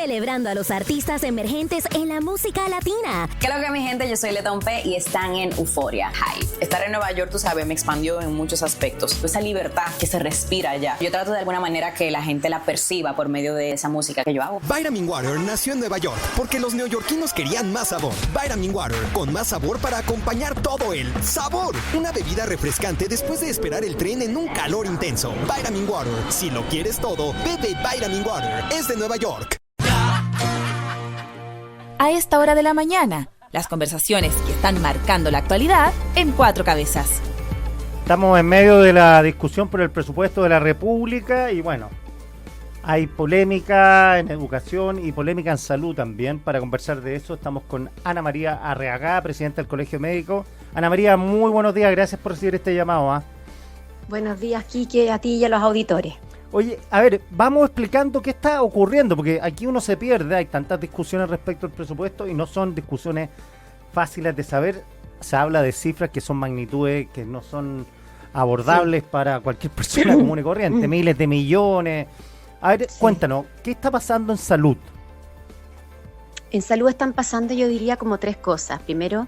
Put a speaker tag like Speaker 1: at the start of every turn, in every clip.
Speaker 1: celebrando a los artistas emergentes en la música latina.
Speaker 2: ¿Qué es lo que, mi gente? Yo soy Leton P y están en Euforia High. Estar en Nueva York, tú sabes, me expandió en muchos aspectos. Esa libertad que se respira allá. Yo trato de alguna manera que la gente la perciba por medio de esa música que yo hago.
Speaker 3: Vitamin Water nació en Nueva York porque los neoyorquinos querían más sabor. Vitamin Water, con más sabor para acompañar todo el sabor. Una bebida refrescante después de esperar el tren en un calor intenso. Vitamin Water, si lo quieres todo, bebe Vitamin Water. Es de Nueva York.
Speaker 4: A esta hora de la mañana, las conversaciones que están marcando la actualidad en Cuatro Cabezas.
Speaker 5: Estamos en medio de la discusión por el presupuesto de la República y bueno, hay polémica en educación y polémica en salud también. Para conversar de eso estamos con Ana María Arriagada, presidenta del Colegio Médico. Ana María, muy buenos días, gracias por recibir este llamado.
Speaker 6: Buenos días, Quique, a ti y a los auditores.
Speaker 5: Oye, a ver, vamos explicando qué está ocurriendo, porque aquí uno se pierde, hay tantas discusiones respecto al presupuesto y no son discusiones fáciles de saber. Se habla de cifras que son magnitudes que no son abordables para cualquier persona común y corriente, miles de millones. A ver, cuéntanos, ¿qué está pasando en salud?
Speaker 6: En salud están pasando, yo diría, como tres cosas. Primero,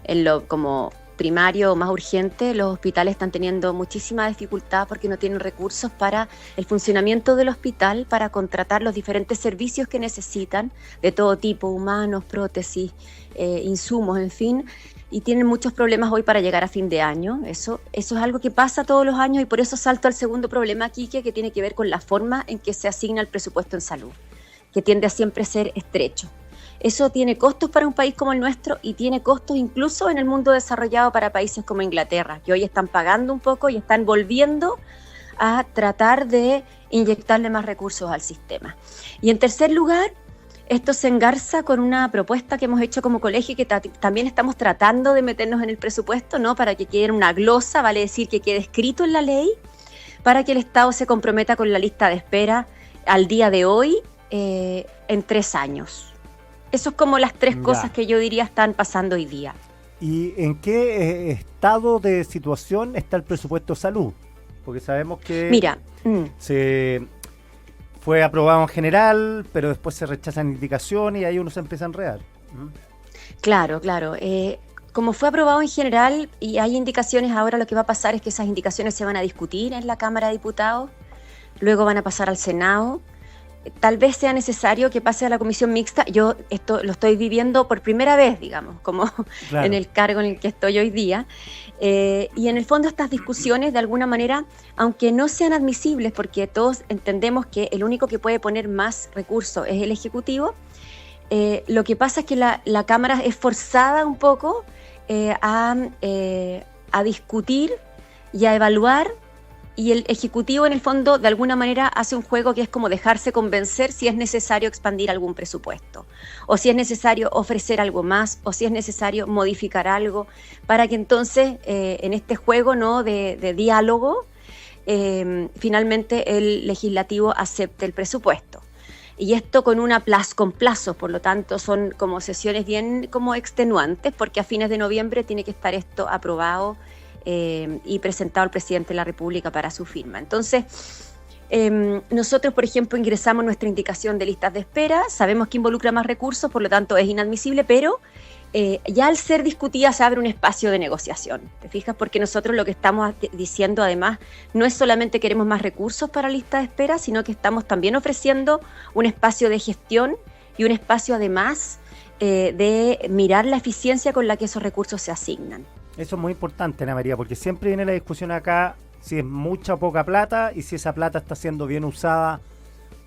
Speaker 6: en lo como primario o más urgente, los hospitales están teniendo muchísima dificultad porque no tienen recursos para el funcionamiento del hospital, para contratar los diferentes servicios que necesitan, de todo tipo, humanos, prótesis, insumos, en fin, y tienen muchos problemas hoy para llegar a fin de año. Eso es algo que pasa todos los años y por eso salto al segundo problema, Quique, que tiene que ver con la forma en que se asigna el presupuesto en salud, que tiende a siempre ser estrecho. Eso tiene costos para un país como el nuestro y tiene costos incluso en el mundo desarrollado para países como Inglaterra, que hoy están pagando un poco y están volviendo a tratar de inyectarle más recursos al sistema. Y en tercer lugar, esto se engarza con una propuesta que hemos hecho como colegio y que también estamos tratando de meternos en el presupuesto, ¿no? Para que quede una glosa, vale decir que quede escrito en la ley, para que el Estado se comprometa con la lista de espera al día de hoy en 3 años. Eso es como las tres cosas que yo diría están pasando hoy día.
Speaker 5: ¿Y en qué estado de situación está el presupuesto de salud? Porque sabemos que se fue aprobado en general, pero después se rechazan indicaciones y ahí uno se empieza a enredar.
Speaker 6: Claro. Como fue aprobado en general y hay indicaciones, ahora lo que va a pasar es que esas indicaciones se van a discutir en la Cámara de Diputados, luego van a pasar al Senado. Tal vez sea necesario que pase a la comisión mixta. Yo esto lo estoy viviendo por primera vez, digamos, como en el cargo en el que estoy hoy día. Y en el fondo estas discusiones, de alguna manera, aunque no sean admisibles, porque todos entendemos que el único que puede poner más recursos es el Ejecutivo, lo que pasa es que la Cámara es forzada un poco a discutir y a evaluar. Y el Ejecutivo, en el fondo, de alguna manera hace un juego que es como dejarse convencer si es necesario expandir algún presupuesto, o si es necesario ofrecer algo más, o si es necesario modificar algo, para que entonces, en este juego, ¿no?, de diálogo, finalmente el Legislativo acepte el presupuesto. Y esto con plazos, por lo tanto, son como sesiones bien como extenuantes, porque a fines de noviembre tiene que estar esto aprobado y presentado al presidente de la República para su firma. Entonces, nosotros, por ejemplo, ingresamos nuestra indicación de listas de espera, sabemos que involucra más recursos, por lo tanto es inadmisible, pero ya al ser discutida se abre un espacio de negociación, ¿te fijas? Porque nosotros lo que estamos diciendo además no es solamente queremos más recursos para lista de espera, sino que estamos también ofreciendo un espacio de gestión y un espacio además de mirar la eficiencia con la que esos recursos se asignan.
Speaker 5: Eso es muy importante, Ana María, porque siempre viene la discusión acá si es mucha o poca plata y si esa plata está siendo bien usada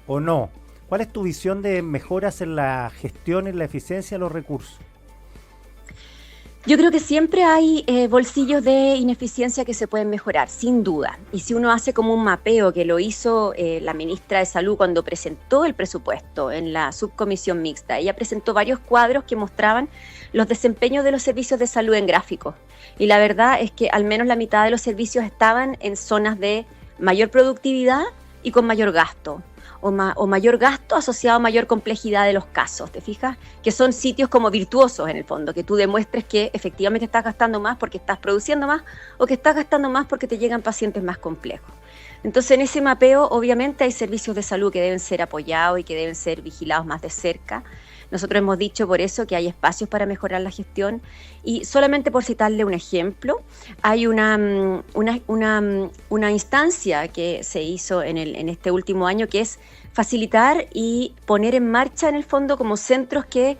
Speaker 5: o no. ¿Cuál es tu visión de mejoras en la gestión y en la eficiencia de los recursos?
Speaker 6: Yo creo que siempre hay bolsillos de ineficiencia que se pueden mejorar, sin duda. Y si uno hace como un mapeo, que lo hizo la ministra de Salud cuando presentó el presupuesto en la subcomisión mixta, ella presentó varios cuadros que mostraban los desempeños de los servicios de salud en gráficos. Y la verdad es que al menos la mitad de los servicios estaban en zonas de mayor productividad y con mayor gasto. O mayor gasto asociado a mayor complejidad de los casos, ¿te fijas? Que son sitios como virtuosos en el fondo, que tú demuestres que efectivamente estás gastando más porque estás produciendo más o que estás gastando más porque te llegan pacientes más complejos. Entonces, en ese mapeo, obviamente, hay servicios de salud que deben ser apoyados y que deben ser vigilados más de cerca. Nosotros hemos dicho por eso que hay espacios para mejorar la gestión y solamente por citarle un ejemplo, hay una instancia que se hizo en este último año que es facilitar y poner en marcha en el fondo como centros que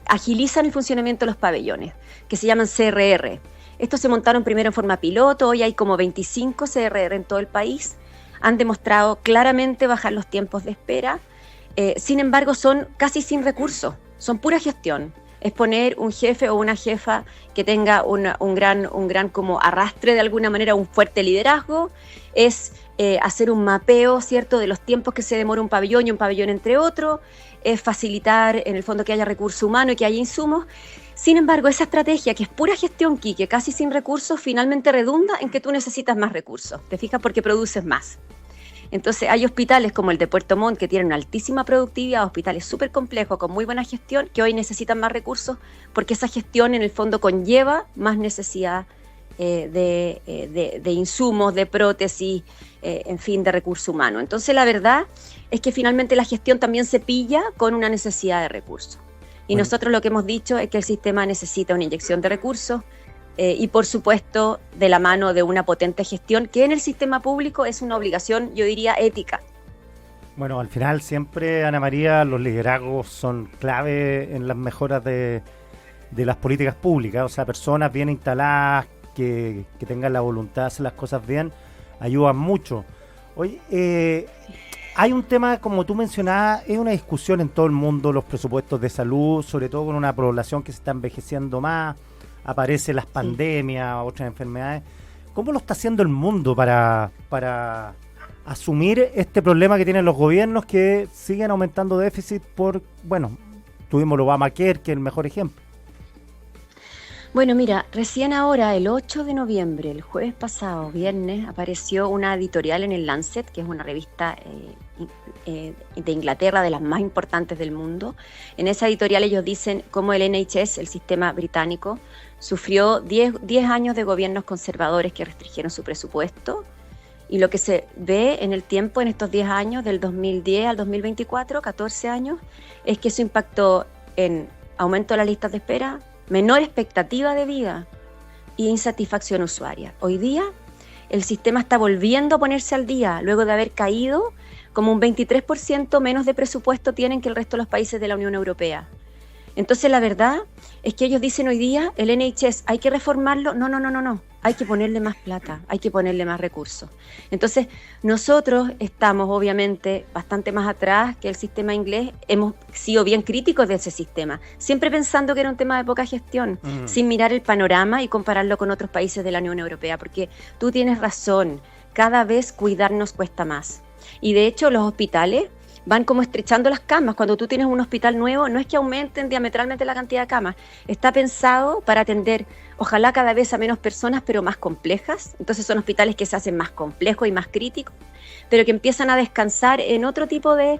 Speaker 6: agilizan el funcionamiento de los pabellones, que se llaman CRR. Estos se montaron primero en forma piloto, hoy hay como 25 CRR en todo el país, han demostrado claramente bajar los tiempos de espera. Sin embargo, son casi sin recursos, son pura gestión. Es poner un jefe o una jefa que tenga un gran como arrastre de alguna manera, un fuerte liderazgo, es hacer un mapeo, ¿cierto?, de los tiempos que se demora un pabellón y un pabellón entre otros, es facilitar en el fondo que haya recurso humano y que haya insumos. Sin embargo, esa estrategia que es pura gestión, Quique, casi sin recursos, finalmente redunda en que tú necesitas más recursos, ¿te fijas? Porque produces más. Entonces hay hospitales como el de Puerto Montt que tienen una altísima productividad, hospitales súper complejos con muy buena gestión que hoy necesitan más recursos porque esa gestión en el fondo conlleva más necesidad de insumos, de prótesis, en fin, de recurso humano. Entonces la verdad es que finalmente la gestión también se pilla con una necesidad de recursos. Y nosotros lo que hemos dicho es que el sistema necesita una inyección de recursos, y por supuesto de la mano de una potente gestión que en el sistema público es una obligación, yo diría, ética.
Speaker 5: Bueno, al final siempre, Ana María, los liderazgos son clave en las mejoras de las políticas públicas, o sea, personas bien instaladas que tengan la voluntad de hacer las cosas bien, ayudan mucho. Oye, hay un tema, como tú mencionabas, es una discusión en todo el mundo, los presupuestos de salud, sobre todo con una población que se está envejeciendo más, aparecen las pandemias, otras enfermedades. ¿Cómo lo está haciendo el mundo para asumir este problema que tienen los gobiernos que siguen aumentando déficit tuvimos el Obamacare, que es el mejor ejemplo?
Speaker 6: Bueno, mira, recién ahora, el 8 de noviembre, el jueves pasado, viernes, apareció una editorial en el Lancet, que es una revista de Inglaterra, de las más importantes del mundo. En esa editorial ellos dicen cómo el NHS, el sistema británico, sufrió 10 años de gobiernos conservadores que restringieron su presupuesto, y lo que se ve en el tiempo, en estos 10 años, del 2010 al 2024, 14 años, es que eso impactó en aumento de las listas de espera, menor expectativa de vida y insatisfacción usuaria. Hoy día el sistema está volviendo a ponerse al día, luego de haber caído como un 23% menos de presupuesto tienen que el resto de los países de la Unión Europea. Entonces la verdad es que ellos dicen hoy día, el NHS, ¿hay que reformarlo? No, hay que ponerle más plata, hay que ponerle más recursos. Entonces nosotros estamos obviamente bastante más atrás que el sistema inglés, hemos sido bien críticos de ese sistema, siempre pensando que era un tema de poca gestión, sin mirar el panorama y compararlo con otros países de la Unión Europea, porque tú tienes razón, cada vez cuidarnos cuesta más. Y de hecho los hospitales van como estrechando las camas. Cuando tú tienes un hospital nuevo, no es que aumenten diametralmente la cantidad de camas, está pensado para atender, ojalá cada vez a menos personas, pero más complejas. Entonces son hospitales que se hacen más complejos y más críticos, pero que empiezan a descansar en otro tipo de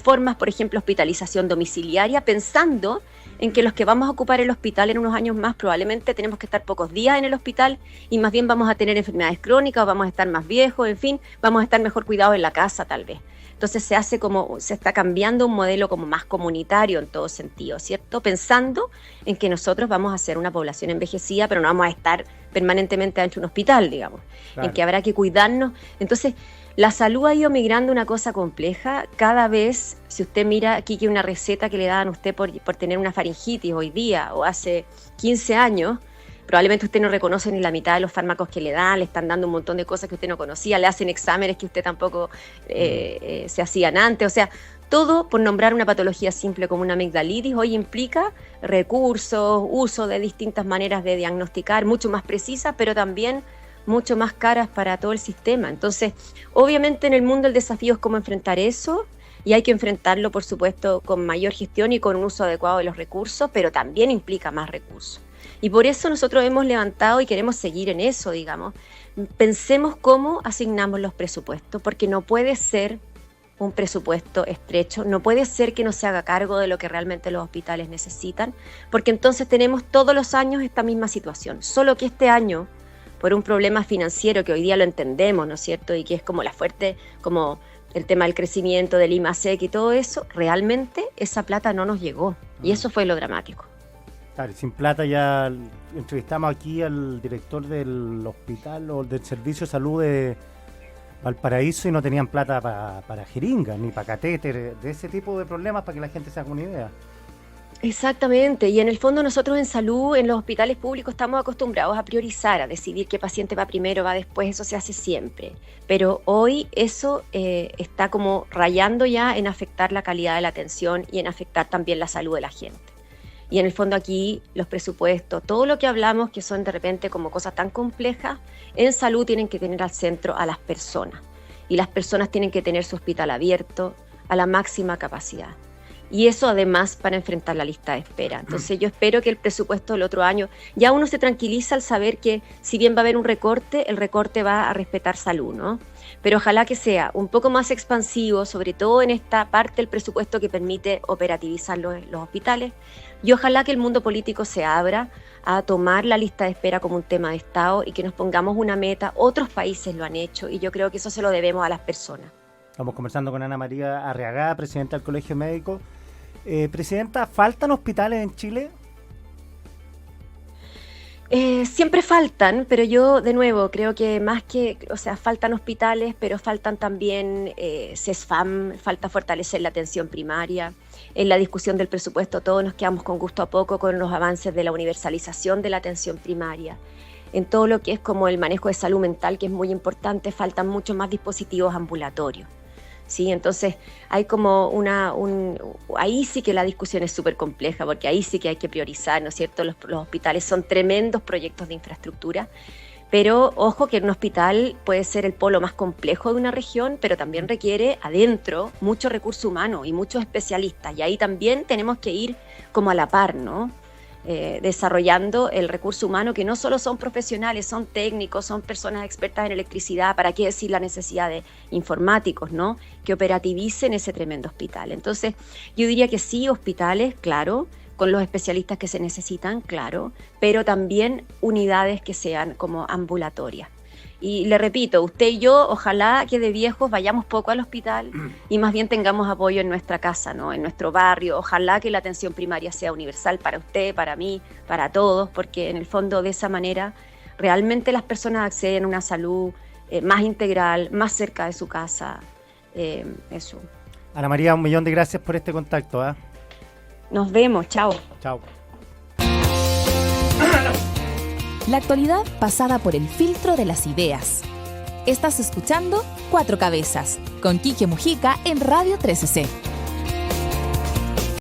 Speaker 6: formas, por ejemplo, hospitalización domiciliaria, pensando en que los que vamos a ocupar el hospital en unos años más probablemente tenemos que estar pocos días en el hospital y más bien vamos a tener enfermedades crónicas, o vamos a estar más viejos, en fin, vamos a estar mejor cuidados en la casa tal vez. Entonces se está cambiando un modelo como más comunitario en todo sentido, ¿cierto? Pensando en que nosotros vamos a ser una población envejecida, pero no vamos a estar permanentemente dentro de un hospital, digamos, claro, en que habrá que cuidarnos. Entonces, la salud ha ido migrando una cosa compleja. Cada vez, si usted mira aquí que una receta que le daban a usted por tener una faringitis hoy día o hace 15 años, probablemente usted no reconoce ni la mitad de los fármacos que le dan, le están dando un montón de cosas que usted no conocía, le hacen exámenes que usted tampoco se hacían antes, o sea, todo por nombrar una patología simple como una amigdalitis, hoy implica recursos, uso de distintas maneras de diagnosticar, mucho más precisas, pero también mucho más caras para todo el sistema. Entonces, obviamente en el mundo el desafío es cómo enfrentar eso, y hay que enfrentarlo, por supuesto, con mayor gestión y con un uso adecuado de los recursos, pero también implica más recursos. Y por eso nosotros hemos levantado y queremos seguir en eso, digamos. Pensemos cómo asignamos los presupuestos, porque no puede ser un presupuesto estrecho, no puede ser que no se haga cargo de lo que realmente los hospitales necesitan, porque entonces tenemos todos los años esta misma situación, solo que este año, por un problema financiero que hoy día lo entendemos, ¿no es cierto? Y que es como la fuerte, como el tema del crecimiento, del IMASEC y todo eso, realmente esa plata no nos llegó. Y eso fue lo dramático.
Speaker 5: Claro, sin plata ya entrevistamos aquí al director del hospital o del servicio de salud de Valparaíso y no tenían plata para jeringas ni para catéter, de ese tipo de problemas, para que la gente se haga una idea.
Speaker 6: Exactamente, y en el fondo nosotros en salud, en los hospitales públicos estamos acostumbrados a priorizar, a decidir qué paciente va primero, va después, eso se hace siempre. Pero hoy eso está como rayando ya en afectar la calidad de la atención y en afectar también la salud de la gente. Y en el fondo aquí los presupuestos, todo lo que hablamos que son de repente como cosas tan complejas, en salud tienen que tener al centro a las personas. Y las personas tienen que tener su hospital abierto a la máxima capacidad. Y eso además para enfrentar la lista de espera. Entonces yo espero que el presupuesto del otro año, ya uno se tranquiliza al saber que si bien va a haber un recorte, el recorte va a respetar salud, ¿no? Pero ojalá que sea un poco más expansivo, sobre todo en esta parte del presupuesto que permite operativizar los hospitales. Y ojalá que el mundo político se abra a tomar la lista de espera como un tema de Estado y que nos pongamos una meta. Otros países lo han hecho y yo creo que eso se lo debemos a las personas.
Speaker 5: Estamos conversando con Ana María Arriagada, presidenta del Colegio Médico. Presidenta, ¿faltan hospitales en Chile?
Speaker 6: Siempre faltan, pero yo de nuevo creo que más que, o sea, faltan hospitales, pero faltan también CESFAM, falta fortalecer la atención primaria. En la discusión del presupuesto todos nos quedamos con gusto a poco con los avances de la universalización de la atención primaria. En todo lo que es como el manejo de salud mental, que es muy importante, faltan muchos más dispositivos ambulatorios. ¿Sí? Entonces hay como ahí sí que la discusión es súper compleja, porque ahí sí que hay que priorizar, ¿no es cierto? Los hospitales son tremendos proyectos de infraestructura, pero ojo que un hospital puede ser el polo más complejo de una región, pero también requiere adentro mucho recurso humano y muchos especialistas, y ahí también tenemos que ir como a la par, ¿no? Desarrollando el recurso humano, que no solo son profesionales, son técnicos, son personas expertas en electricidad, para qué decir la necesidad de informáticos, ¿no? Que operativicen ese tremendo hospital. Entonces, yo diría que sí, hospitales, claro, con los especialistas que se necesitan, claro, pero también unidades que sean como ambulatorias. Y le repito, usted y yo, ojalá que de viejos vayamos poco al hospital y más bien tengamos apoyo en nuestra casa, ¿no? En nuestro barrio. Ojalá que la atención primaria sea universal para usted, para mí, para todos, porque en el fondo de esa manera realmente las personas acceden a una salud más integral, más cerca de su casa. Eso.
Speaker 5: Ana María, 1.000.000 de gracias por este contacto.
Speaker 6: Nos vemos, chao.
Speaker 5: Chao.
Speaker 4: La actualidad pasada por el filtro de las ideas. Estás escuchando Cuatro Cabezas, con Quique Mujica en Radio 13C.